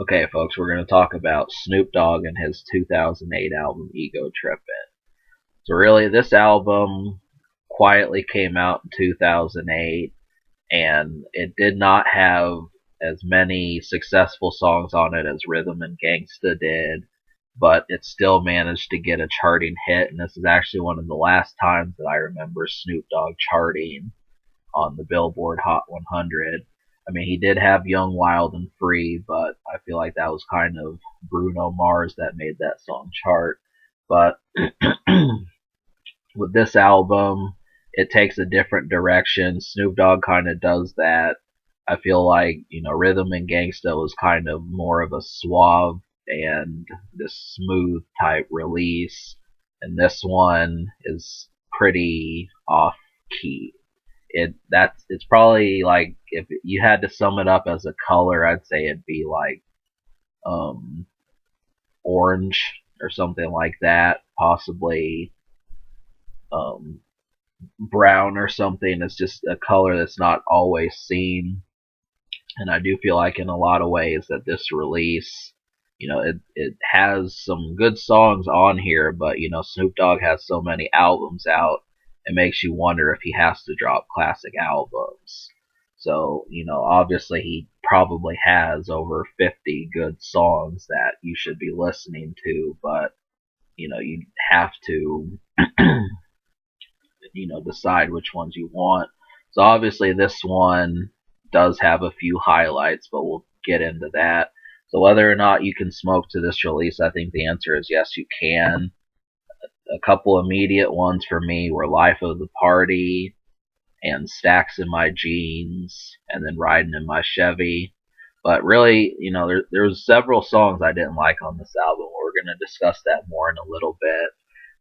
Okay, folks, we're going to talk about Snoop Dogg and his 2008 album Ego Trippin'. So really, this album quietly came out in 2008, and it did not have as many successful songs on it as Rhythm and Gangsta did, but it still managed to get a charting hit, and this is actually one of the last times that I remember Snoop Dogg charting on the Billboard Hot 100. I mean, he did have Young, Wild, and Free, but I feel like that was kind of Bruno Mars that made that song chart. But with this album, it takes a different direction. Snoop Dogg kind of does that. I feel like, Rhythm and Gangsta was kind of more of a suave and this smooth type release. And this one is pretty off key. It's probably like, if you had to sum it up as a color, I'd say it'd be like um orange or something like that, possibly um brown or something. It's just a color that's not always seen, and I do feel like in a lot of ways that this release, it has some good songs on here, but Snoop Dogg has so many albums out, it makes you wonder if he has to drop classic albums. So, obviously he probably has over 50 good songs that you should be listening to, but you have to decide which ones you want. So obviously this one does have a few highlights, but we'll get into that. So whether or not you can smoke to this release, I think the answer is yes, you can. A couple immediate ones for me were Life of the Party and Stacks in My Jeans, and then Riding in My Chevy. But really, there's several songs I didn't like on this album. We're going to discuss that more in a little bit.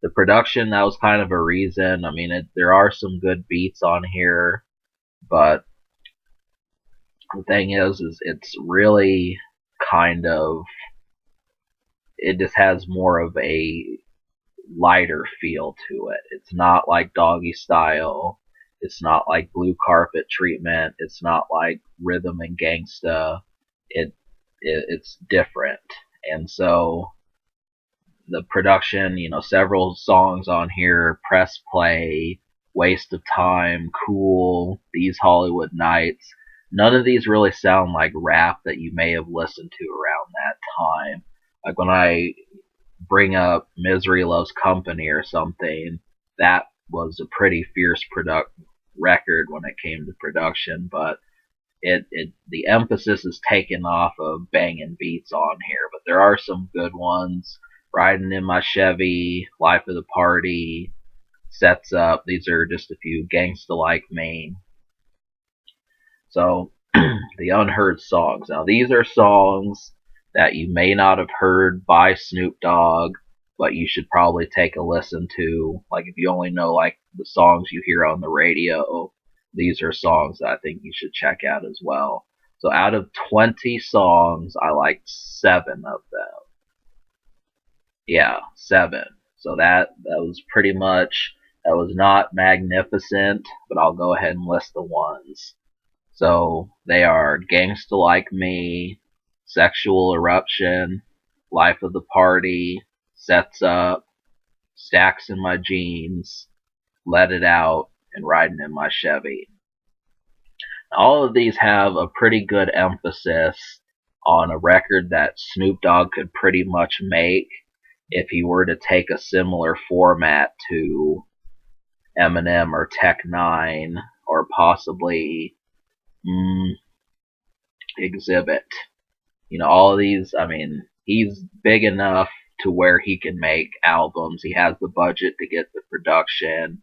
The production, that was kind of a reason. I mean, there are some good beats on here, but the thing is it's really kind of, it just has more of a lighter feel to it. It's not like Doggy Style. It's not like Blue Carpet Treatment. It's not like Rhythm and Gangsta. It's different, and so the production, several songs on here: Press Play, Waste of Time, Cool, These Hollywood Nights. None of these really sound like rap that you may have listened to around that time. Like when I bring up Misery Loves Company or something, that was a pretty fierce record when it came to production, but the emphasis is taken off of banging beats on here, but there are some good ones. Riding in My Chevy, Life of the Party, Sets Up. These are just a few. Gangsta Like Me. So, the unheard songs. Now, these are songs that you may not have heard by Snoop Dogg, but you should probably take a listen to. Like, if you only know, like, the songs you hear on the radio, these are songs that I think you should check out as well. So, out of 20 songs, I liked 7 of them. Yeah, 7. So that was pretty much, that was not magnificent, but I'll go ahead and list the ones. So they are Gangsta Like Me, Sexual Eruption, Life of the Party, Sets Up, Stacks in My Jeans, Let It Out, and Riding in My Chevy. All of these have a pretty good emphasis on a record that Snoop Dogg could pretty much make if he were to take a similar format to Eminem or Tech Nine, or possibly Exhibit. All of these, I mean, he's big enough to where he can make albums. He has the budget to get the production,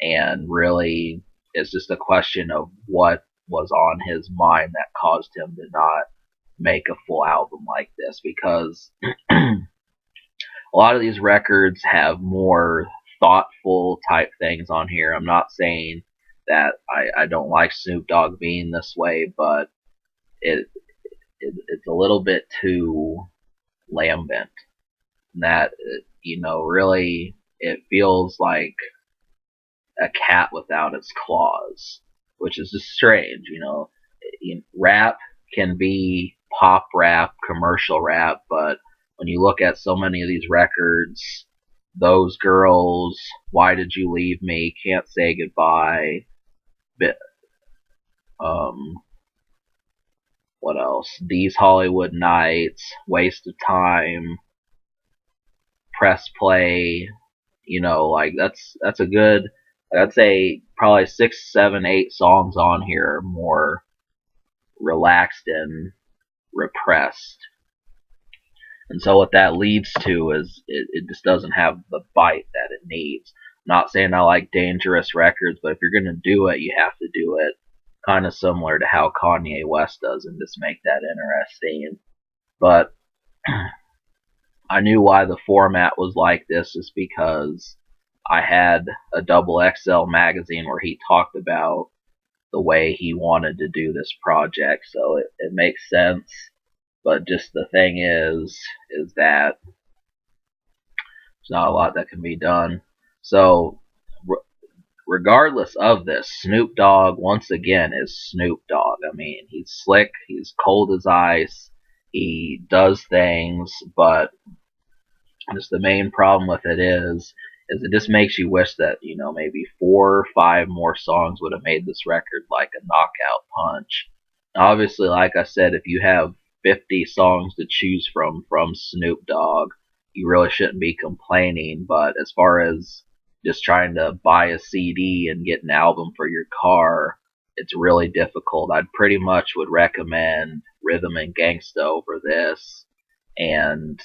and really it's just a question of what was on his mind that caused him to not make a full album like this, because a lot of these records have more thoughtful type things on here. I'm not saying that I don't like Snoop Dogg being this way, but it's a little bit too lambent. That, really, it feels like a cat without its claws, which is just strange. Rap can be pop rap, commercial rap, but when you look at so many of these records, Those Girls, Why Did You Leave Me, Can't Say Goodbye, um, what else? These Hollywood Nights, Waste of Time, Press Play, like that's a good, I'd say probably 6, 7, 8 songs on here are more relaxed and repressed. And so what that leads to is it just doesn't have the bite that it needs. I'm not saying I like dangerous records, but if you're going to do it, you have to do it kind of similar to how Kanye West does and just make that interesting. But I knew why the format was like this is because I had a double XL magazine where he talked about the way he wanted to do this project, so it makes sense. But just the thing is that there's not a lot that can be done. So, regardless of this, Snoop Dogg, once again, is Snoop Dogg. I mean, he's slick, he's cold as ice, he does things, but just the main problem with it is it just makes you wish that, maybe 4 or 5 more songs would have made this record like a knockout punch. Obviously, like I said, if you have 50 songs to choose from Snoop Dogg, you really shouldn't be complaining. But as far as just trying to buy a CD and get an album for your car, it's really difficult. I'd pretty much would recommend Rhythm and Gangsta over this. And,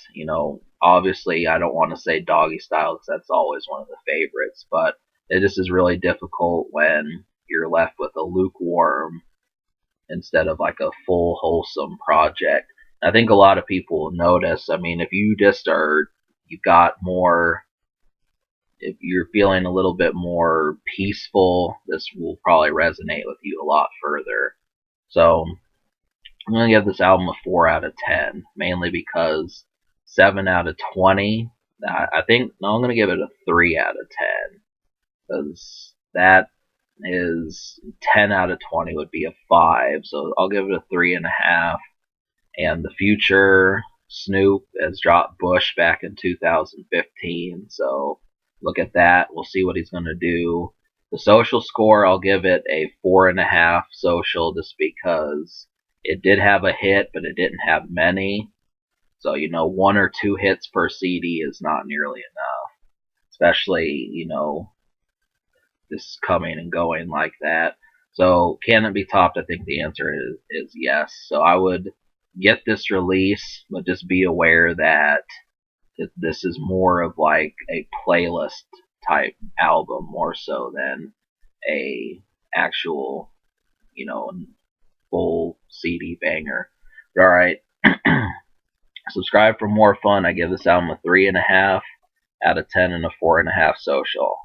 obviously I don't want to say Doggy Style because that's always one of the favorites, but it just is really difficult when you're left with a lukewarm instead of like a full wholesome project. I think a lot of people will notice. I mean, if you just you've got more, if you're feeling a little bit more peaceful, this will probably resonate with you a lot further. So I'm going to give this album a 4 out of 10, mainly because 7 out of 20, I think, no, I'm going to give it a 3 out of 10, because that is 10 out of 20 would be a 5, so I'll give it a 3.5. And the future, Snoop has dropped Bush back in 2015, so look at that. We'll see what he's going to do. The social score, I'll give it a 4.5 social, just because it did have a hit, but it didn't have many. So, 1 or 2 hits per CD is not nearly enough. Especially, this coming and going like that. So, can it be topped? I think the answer is yes. So, I would get this release, but just be aware that this is more of like a playlist type album more so than a actual, full CD banger. But alright. Subscribe for more fun. I give this album a 3.5 out of 10 and a 4.5 social.